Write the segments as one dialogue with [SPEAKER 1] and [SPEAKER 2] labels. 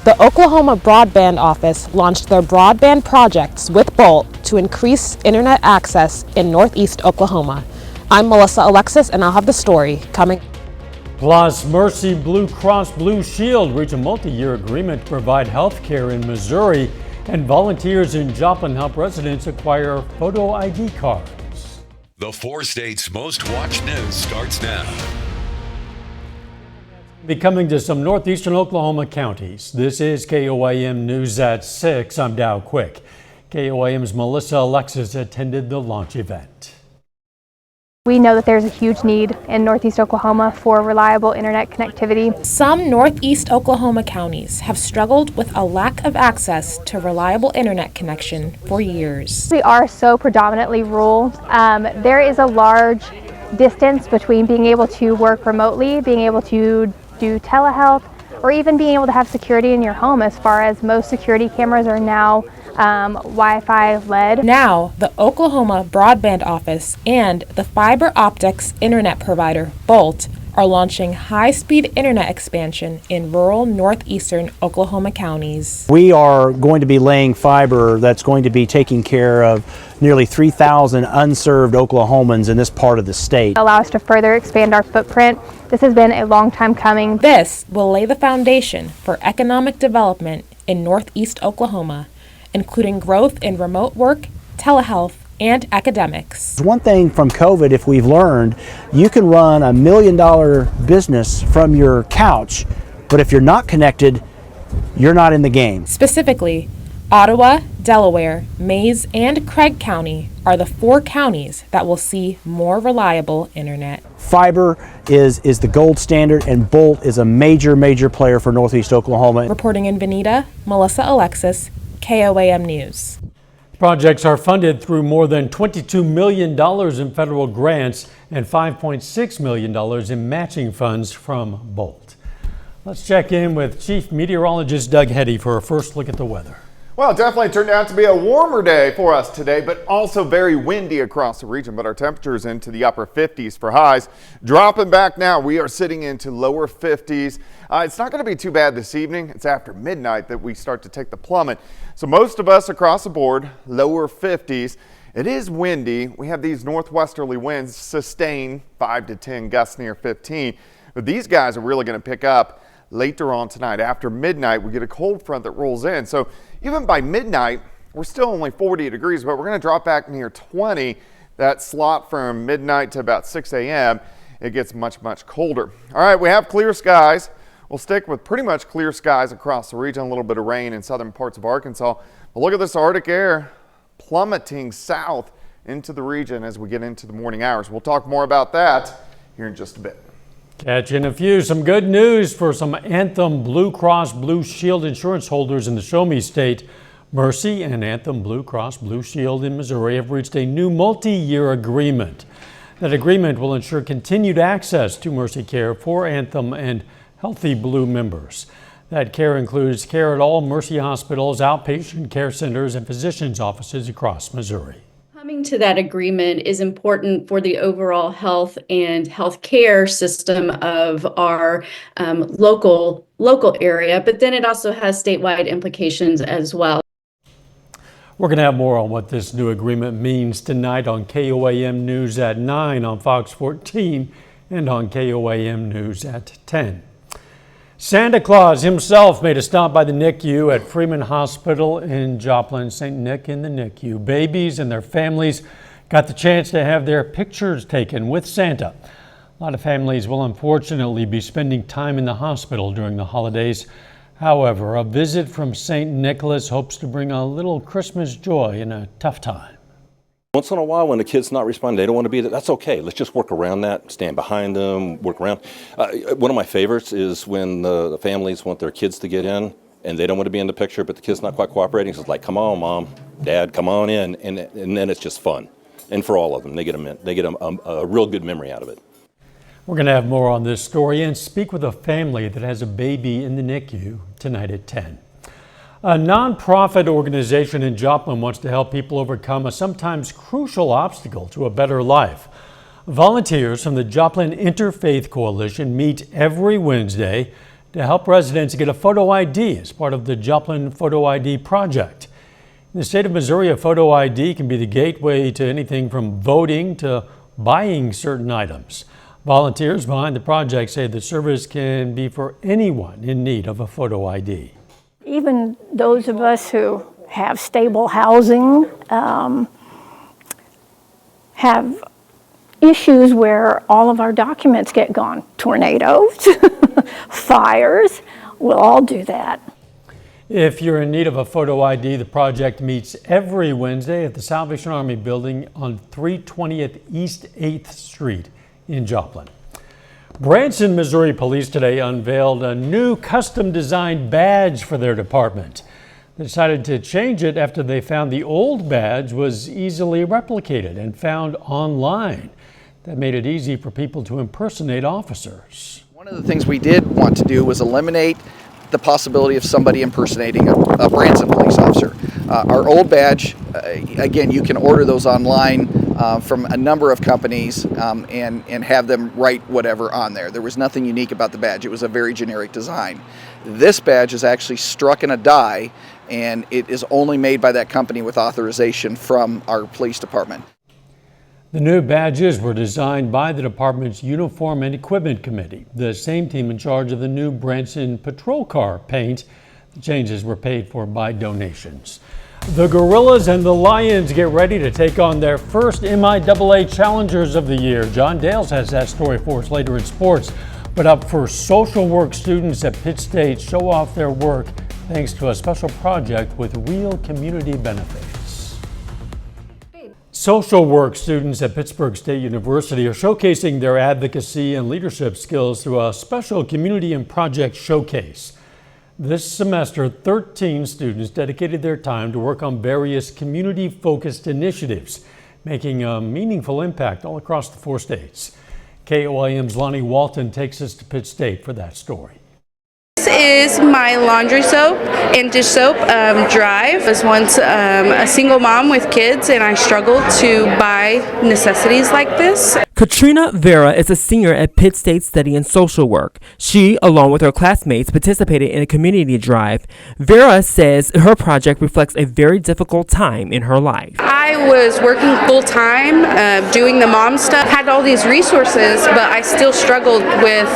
[SPEAKER 1] The Oklahoma Broadband Office launched their broadband projects with Bolt to increase internet access in northeast Oklahoma. I'm Melissa Alexis, and I'll have the story coming.
[SPEAKER 2] Plus, Mercy Blue Cross Blue Shield reached a multi-year agreement to provide health care in Missouri, and volunteers in Joplin help residents acquire photo ID cards.
[SPEAKER 3] The 4 states' most watched news starts now.
[SPEAKER 2] Coming to some northeastern Oklahoma counties. This is KOAM News at 6. I'm Dow Quick. KOAM's Melissa Alexis attended the launch event.
[SPEAKER 4] We know that there's a huge need in northeast Oklahoma for reliable internet connectivity.
[SPEAKER 1] Some northeast Oklahoma counties have struggled with a lack of access to reliable internet connection for years.
[SPEAKER 4] We are so predominantly rural. There is a large distance between being able to work remotely, being able to do telehealth, or even being able to have security in your home, as far as most security cameras are now Wi-Fi led.
[SPEAKER 1] Now, the Oklahoma Broadband Office and the fiber optics internet provider Bolt are launching high-speed internet expansion in rural northeastern Oklahoma counties.
[SPEAKER 5] We are going to be laying fiber that's going to be taking care of nearly 3,000 unserved Oklahomans in this part of the state.
[SPEAKER 4] Allow us to further expand our footprint. This has been a long time coming.
[SPEAKER 1] This will lay the foundation for economic development in northeast Oklahoma, including growth in remote work, telehealth, and academics.
[SPEAKER 5] One thing from COVID, if we've learned, you can run $1 million business from your couch, but if you're not connected, you're not in the game.
[SPEAKER 1] Specifically, Ottawa, Delaware, Mayes, and Craig County are the 4 counties that will see more reliable internet.
[SPEAKER 5] Fiber is the gold standard, and Bolt is a major player for northeast Oklahoma.
[SPEAKER 1] Reporting in Veneta, Melissa Alexis, KOAM News.
[SPEAKER 2] Projects are funded through more than $22 million in federal grants and $5.6 million in matching funds from Bolt. Let's check in with Chief Meteorologist Doug Heddy for a first look at the weather.
[SPEAKER 6] Well, it definitely turned out to be a warmer day for us today, but also very windy across the region. But our temperatures into the upper 50s for highs. Dropping back now, we are sitting into lower 50s. It's not going to be too bad this evening. It's after midnight that we start to take the plummet. So most of us across the board, lower 50s. It is windy. We have these northwesterly winds sustain 5 to 10 gusts near 15. But these guys are really going to pick up later on tonight. After midnight, we get a cold front that rolls in. So even by midnight, we're still only 40 degrees, but we're going to drop back near 20. That slot from midnight to about 6 a.m., it gets much colder. All right, we have clear skies. We'll stick with pretty much clear skies across the region, a little bit of rain in southern parts of Arkansas. But look at this Arctic air plummeting south into the region as we get into the morning hours. We'll talk more about that here in just a bit.
[SPEAKER 2] Catching a few. Some good news for some Anthem Blue Cross Blue Shield insurance holders in the Show Me State. Mercy and Anthem Blue Cross Blue Shield in Missouri have reached a new multi-year agreement. That agreement will ensure continued access to Mercy care for Anthem and Healthy Blue members. That care includes care at all Mercy hospitals, outpatient care centers, and physicians' offices across Missouri.
[SPEAKER 7] Coming to that agreement is important for the overall health and health care system of our local area, but then it also has statewide implications as well.
[SPEAKER 2] We're going to have more on what this new agreement means tonight on KOAM News at 9 on Fox 14 and on KOAM News at 10. Santa Claus himself made a stop by the NICU at Freeman Hospital in Joplin. St. Nick in the NICU. Babies and their families got the chance to have their pictures taken with Santa. A lot of families will unfortunately be spending time in the hospital during the holidays. However, a visit from St. Nicholas hopes to bring a little Christmas joy in a tough time.
[SPEAKER 8] Once in a while, when the kid's not responding, they don't want to be there, that's okay. Let's just work around that, stand behind them, work around. One of my favorites is when the families want their kids to get in and they don't want to be in the picture, but the kid's not quite cooperating. So it's like, come on, Mom, Dad, come on in. And then it's just fun. And for all of them, they get a real good memory out of it.
[SPEAKER 2] We're going to have more on this story and speak with a family that has a baby in the NICU tonight at 10. A nonprofit organization in Joplin wants to help people overcome a sometimes crucial obstacle to a better life. Volunteers from the Joplin Interfaith Coalition meet every Wednesday to help residents get a photo ID as part of the Joplin Photo ID project. In the state of Missouri, a photo ID can be the gateway to anything from voting to buying certain items. Volunteers behind the project say the service can be for anyone in need of a photo ID.
[SPEAKER 9] Even those of us who have stable housing, have issues where all of our documents get gone. Tornadoes, fires, we'll all do that.
[SPEAKER 2] If you're in need of a photo ID, the project meets every Wednesday at the Salvation Army building on 320th East 8th Street in Joplin. Branson, Missouri Police today unveiled a new custom-designed badge for their department. They decided to change it after they found the old badge was easily replicated and found online. That made it easy for people to impersonate officers.
[SPEAKER 10] One of the things we did want to do was eliminate the possibility of somebody impersonating a Branson police officer. Our old badge, again, you can order those online from a number of companies and have them write whatever on there. There was nothing unique about the badge. It was a very generic design. This badge is actually struck in a die, and it is only made by that company with authorization from our police department.
[SPEAKER 2] The new badges were designed by the department's Uniform and Equipment Committee, the same team in charge of the new Branson patrol car paint. The changes were paid for by donations. The Gorillas and the Lions get ready to take on their first MIAA Challengers of the year. John Dales has that story for us later in sports. But up first, social work students at Pitt State show off their work thanks to a special project with real community benefits. Social work students at Pittsburgh State University are showcasing their advocacy and leadership skills through a special community and project showcase. This semester, 13 students dedicated their time to work on various community-focused initiatives, making a meaningful impact all across the 4 states. KOAM's Lonnie Walton takes us to Pitt State for that story.
[SPEAKER 11] This is my laundry soap and dish soap drive. I was once a single mom with kids, and I struggled to buy necessities like this.
[SPEAKER 12] Katrina Vera is a senior at Pitt State studying social work. She, along with her classmates, participated in a community drive. Vera says her project reflects a very difficult time in her life.
[SPEAKER 11] I was working full-time, doing the mom stuff, had all these resources, but I still struggled with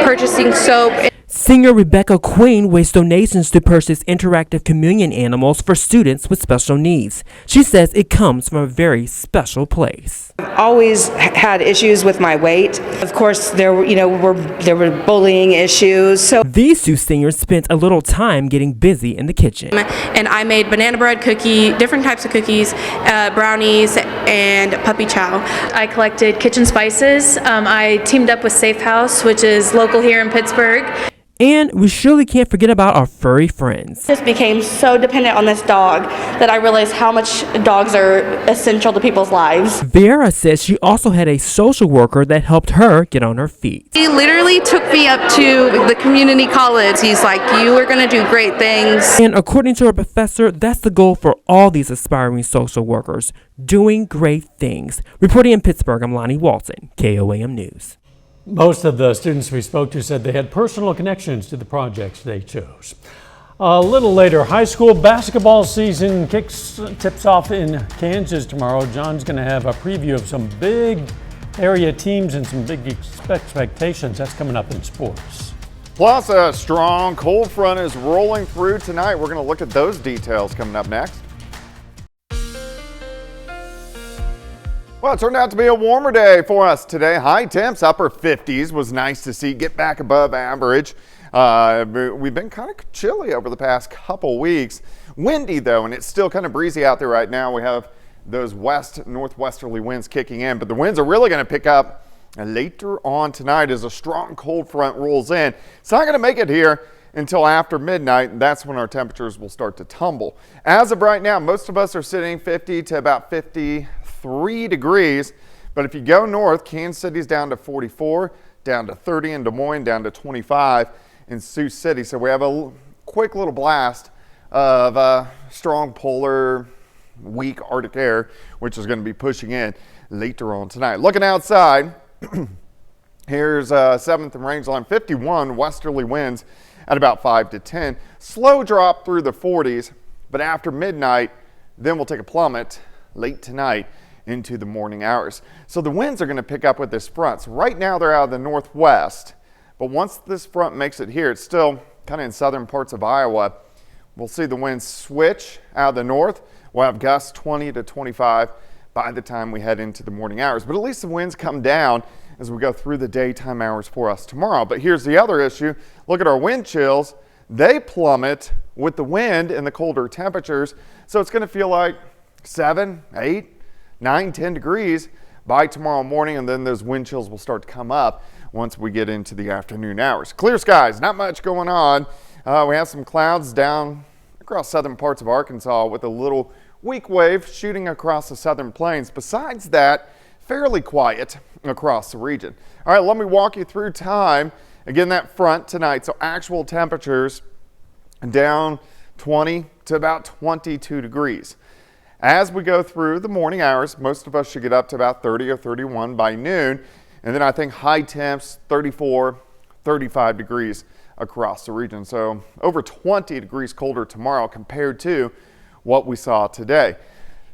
[SPEAKER 11] purchasing soap.
[SPEAKER 12] Senior Rebecca Queen wastes donations to purchase interactive communion animals for students with special needs. She says it comes from a very special place.
[SPEAKER 13] I've always had issues with my weight. Of course, there were bullying issues. So
[SPEAKER 12] these 2 seniors spent a little time getting busy in the kitchen.
[SPEAKER 11] And I made banana bread cookie, different types of cookies, brownies, and puppy chow.
[SPEAKER 14] I collected kitchen spices. I teamed up with Safe House, which is local here in Pittsburgh.
[SPEAKER 12] And we surely can't forget about our furry friends.
[SPEAKER 15] I just became so dependent on this dog that I realized how much dogs are essential to people's lives.
[SPEAKER 12] Vera says she also had a social worker that helped her get on her feet.
[SPEAKER 11] He literally took me up to the community college. He's like, you are going to do great things.
[SPEAKER 12] And according to her professor, that's the goal for all these aspiring social workers, doing great things. Reporting in Pittsburgh, I'm Lonnie Walton, KOAM News.
[SPEAKER 2] Most of the students we spoke to said they had personal connections to the projects they chose. A little later, high school basketball season tips off in Kansas tomorrow. John's going to have a preview of some big area teams and some big expectations. That's coming up in sports.
[SPEAKER 6] Plus, a strong cold front is rolling through tonight. We're going to look at those details coming up next. Well, it turned out to be a warmer day for us today. High temps, upper 50s was nice to see. Get back above average. We've been kind of chilly over the past couple weeks. Windy, though, and it's still kind of breezy out there right now. We have those northwesterly winds kicking in, but the winds are really going to pick up later on tonight as a strong cold front rolls in. It's not going to make it here until after midnight, and that's when our temperatures will start to tumble. As of right now, most of us are sitting 50 to about 53 degrees, but if you go north, Kansas City's down to 44, down to 30 in Des Moines, down to 25 in Sioux City. So we have a quick little blast of strong polar, weak Arctic air, which is going to be pushing in later on tonight. Looking outside, Here's 7th and Rangeline, 51 westerly winds at about 5 to 10. Slow drop through the 40s, but after midnight, then we'll take a plummet late tonight into the morning hours. So the winds are going to pick up with this front. So right now they're out of the northwest, but once this front makes it here, it's still kind of in southern parts of Iowa. We'll see the winds switch out of the north. We'll have gusts 20 to 25 by the time we head into the morning hours. But at least the winds come down as we go through the daytime hours for us tomorrow. But here's the other issue. Look at our wind chills. They plummet with the wind and the colder temperatures. So it's going to feel like 7, 8, 9, 10 degrees by tomorrow morning. And then those wind chills will start to come up once we get into the afternoon hours. Clear skies, not much going on. We have some clouds down across southern parts of Arkansas with a little weak wave shooting across the southern plains. Besides that, fairly quiet across the region. All right, let me walk you through time. Again, that front tonight, so actual temperatures down 20 to about 22 degrees. As we go through the morning hours, most of us should get up to about 30 or 31 by noon. And then I think high temps, 34, 35 degrees across the region. So over 20 degrees colder tomorrow compared to what we saw today.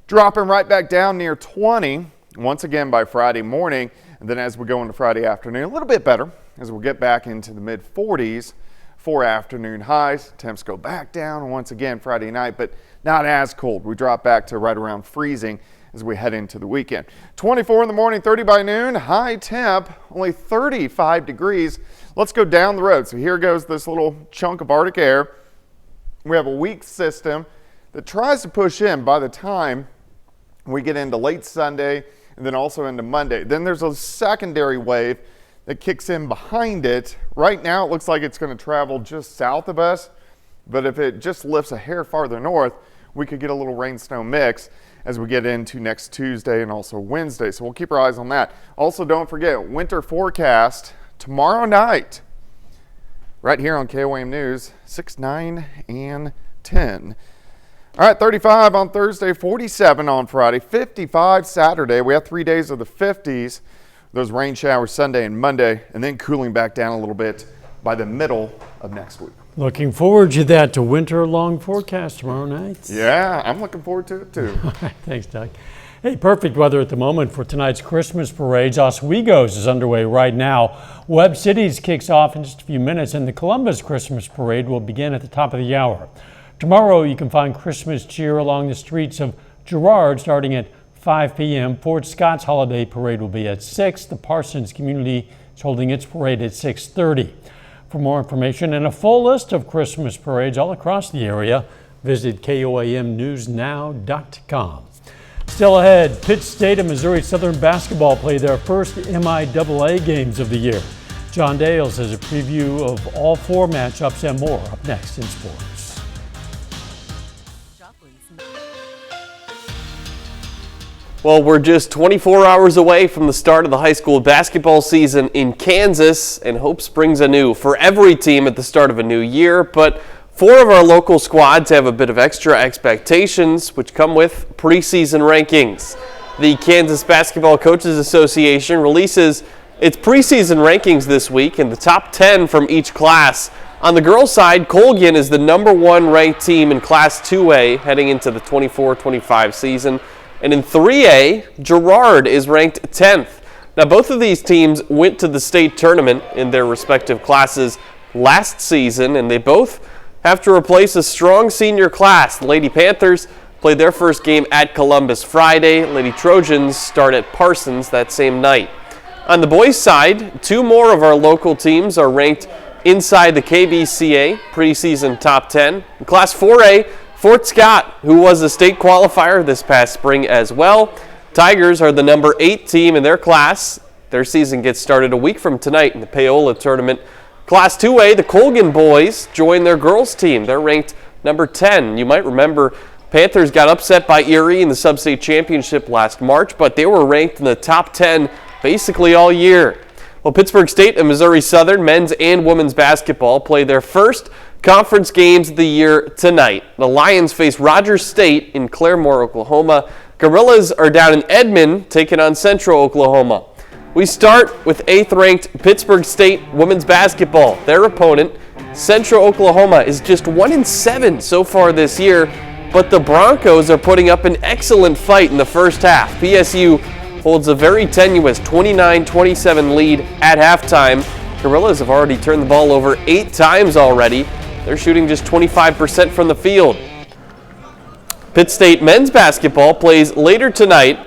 [SPEAKER 6] Dropping right back down near 20 once again by Friday morning. And then as we go into Friday afternoon, a little bit better as we'll get back into the mid 40s for afternoon highs. Temps go back down once again Friday night, but not as cold. We drop back to right around freezing as we head into the weekend. 24 in the morning, 30 by noon, high temp, only 35 degrees. Let's go down the road. So here goes this little chunk of Arctic air. We have a weak system that tries to push in by the time we get into late Sunday and then also into Monday. Then there's a secondary wave that kicks in behind it. Right now it looks like it's going to travel just south of us, but if it just lifts a hair farther north, we could get a little rain-snow mix as we get into next Tuesday and also Wednesday. So we'll keep our eyes on that. Also, don't forget, winter forecast tomorrow night, right here on KOAM News, 6, 9, and 10. All right, 35 on Thursday, 47 on Friday, 55 Saturday. We have 3 days of the 50s. Those rain showers Sunday and Monday, and then cooling back down a little bit by the middle of next week.
[SPEAKER 2] Looking forward to that, to winter long forecast tomorrow night.
[SPEAKER 6] Yeah, I'm looking forward to it too.
[SPEAKER 2] All right, thanks, Doug. Hey, perfect weather at the moment for tonight's Christmas parades. Oswego's is underway right now. Webb Cities kicks off in just a few minutes, and the Columbus Christmas parade will begin at the top of the hour. Tomorrow, you can find Christmas cheer along the streets of Girard starting at 5 p.m. Fort Scott's holiday parade will be at 6. The Parsons community is holding its parade at 6:30. For more information and a full list of Christmas parades all across the area, visit KOAMNewsNow.com. Still ahead, Pitt State and Missouri Southern basketball play their first MIAA games of the year. John Dales has a preview of all 4 matchups and more up next in sports.
[SPEAKER 16] Well, we're just 24 hours away from the start of the high school basketball season in Kansas, and hope springs anew for every team at the start of a new year. But 4 of our local squads have a bit of extra expectations, which come with preseason rankings. The Kansas Basketball Coaches Association releases its preseason rankings this week, and the top 10 from each class. On the girls' side, Colgan is the #1 ranked team in Class 2A heading into the 24-25 season. And in 3A, Girard is ranked 10th. Now, both of these teams went to the state tournament in their respective classes last season, and they both have to replace a strong senior class. The Lady Panthers played their first game at Columbus Friday. Lady Trojans start at Parsons that same night. On the boys' side, 2 more of our local teams are ranked inside the KBCA preseason top 10. In Class 4A, Fort Scott, who was a state qualifier this past spring as well. Tigers are the #8 team in their class. Their season gets started a week from tonight in the Paola tournament. Class 2A, the Colgan boys join their girls team. They're ranked #10. You might remember Panthers got upset by Erie in the sub-state championship last March, but they were ranked in the top 10 basically all year. Well, Pittsburgh State and Missouri Southern men's and women's basketball play their first conference games of the year tonight. The Lions face Rogers State in Claremore, Oklahoma. Gorillas are down in Edmond taking on Central Oklahoma. We start with 8th-ranked Pittsburgh State women's basketball. Their opponent, Central Oklahoma, is just 1-7 so far this year, but the Broncos are putting up an excellent fight in the first half. PSU holds a very tenuous 29-27 lead at halftime. Gorillas have already turned the ball over 8 times already. They're shooting just 25% from the field. Pitt State men's basketball plays later tonight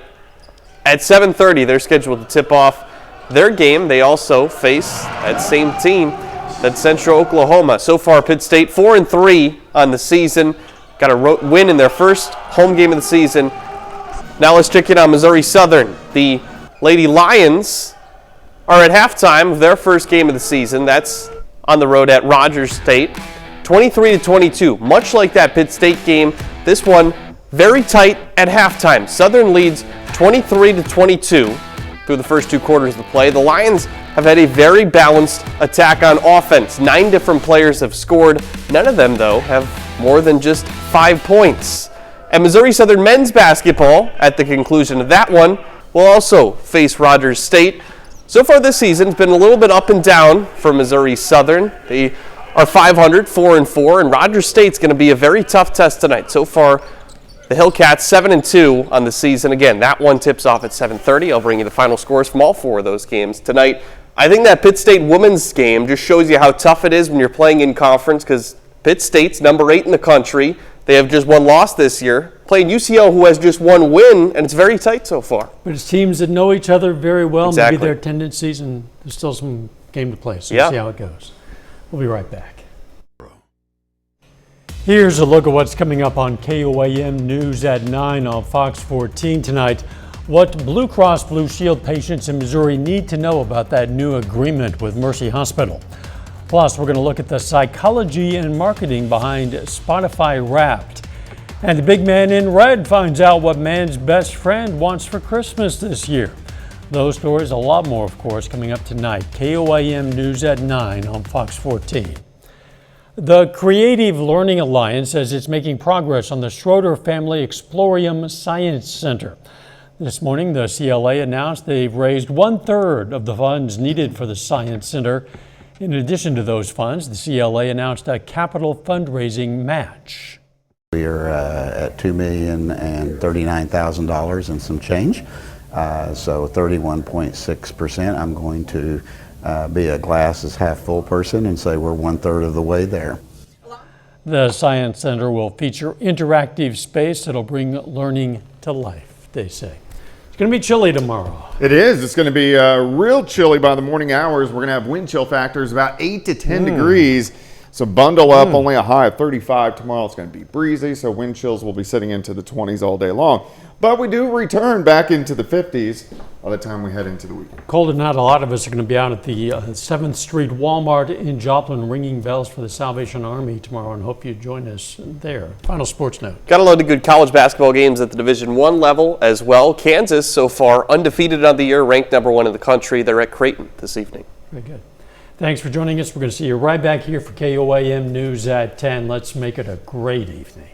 [SPEAKER 16] at 7:30. They're scheduled to tip off their game. They also face that same team, that's Central Oklahoma. So far, Pitt State 4-3 on the season. Got a win in their first home game of the season. Now let's check in on Missouri Southern. The Lady Lions are at halftime of their first game of the season. That's on the road at Rogers State. 23-22, much like that Pitt State game. This one very tight at halftime. Southern leads 23-22 through the first 2 quarters of the play. The Lions have had a very balanced attack on offense. 9 different players have scored. None of them, though, have more than just 5 points. And Missouri Southern men's basketball, at the conclusion of that one, will also face Rogers State. So far this season, it's been a little bit up and down for Missouri Southern. They are 500, 4-4, and Rogers State's going to be a very tough test tonight. So far, the Hillcats 7-2 on the season. Again, that one tips off at 7:30. I'll bring you the final scores from all 4 of those games tonight. I think that Pitt State women's game just shows you how tough it is when you're playing in conference, because Pitt State's number 8 in the country. They have just 1 loss this year. Playing UCO, who has just 1 win, and it's very tight so far.
[SPEAKER 2] But it's teams that know each other very well,
[SPEAKER 16] Exactly.
[SPEAKER 2] maybe their tendencies, and there's still some game to play, so
[SPEAKER 16] Yeah.
[SPEAKER 2] we'll see how it goes. We'll be right back. Here's a look at what's coming up on KOAM News at 9 on Fox 14 tonight. What Blue Cross Blue Shield patients in Missouri need to know about that new agreement with Mercy Hospital. Plus, we're going to look at the psychology and marketing behind Spotify Wrapped. And the big man in red finds out what man's best friend wants for Christmas this year. Those stories, a lot more, of course, coming up tonight. KOAM News at 9 on Fox 14. The Creative Learning Alliance says it's making progress on the Schroeder Family Explorium Science Center. This morning, the CLA announced they've raised 1/3 of the funds needed for the Science Center. In addition to those funds, the CLA announced a capital fundraising match.
[SPEAKER 17] We are at $2,039,000 and some change. So 31.6%. I'm going to be a glass is half full person and say we're 1/3 of the way there.
[SPEAKER 2] The Science Center will feature interactive space that'll bring learning to life, they say. It's going to be chilly tomorrow.
[SPEAKER 6] It is. It's going to be real chilly by the morning hours. We're going to have wind chill factors about 8 to 10 degrees. So bundle up, only a high of 35 tomorrow. It's going to be breezy, so wind chills will be sitting into the 20s all day long. But we do return back into the 50s by the time we head into the weekend.
[SPEAKER 2] Cold or not, a lot of us are going to be out at the 7th Street Walmart in Joplin ringing bells for the Salvation Army tomorrow, and hope you join us there. Final sports note.
[SPEAKER 16] Got a load of good college basketball games at the Division I level as well. Kansas, so far, undefeated on the year, ranked number 1 in the country. They're at Creighton this evening.
[SPEAKER 2] Very good. Thanks for joining us. We're going to see you right back here for KOAM News at 10. Let's make it a great evening.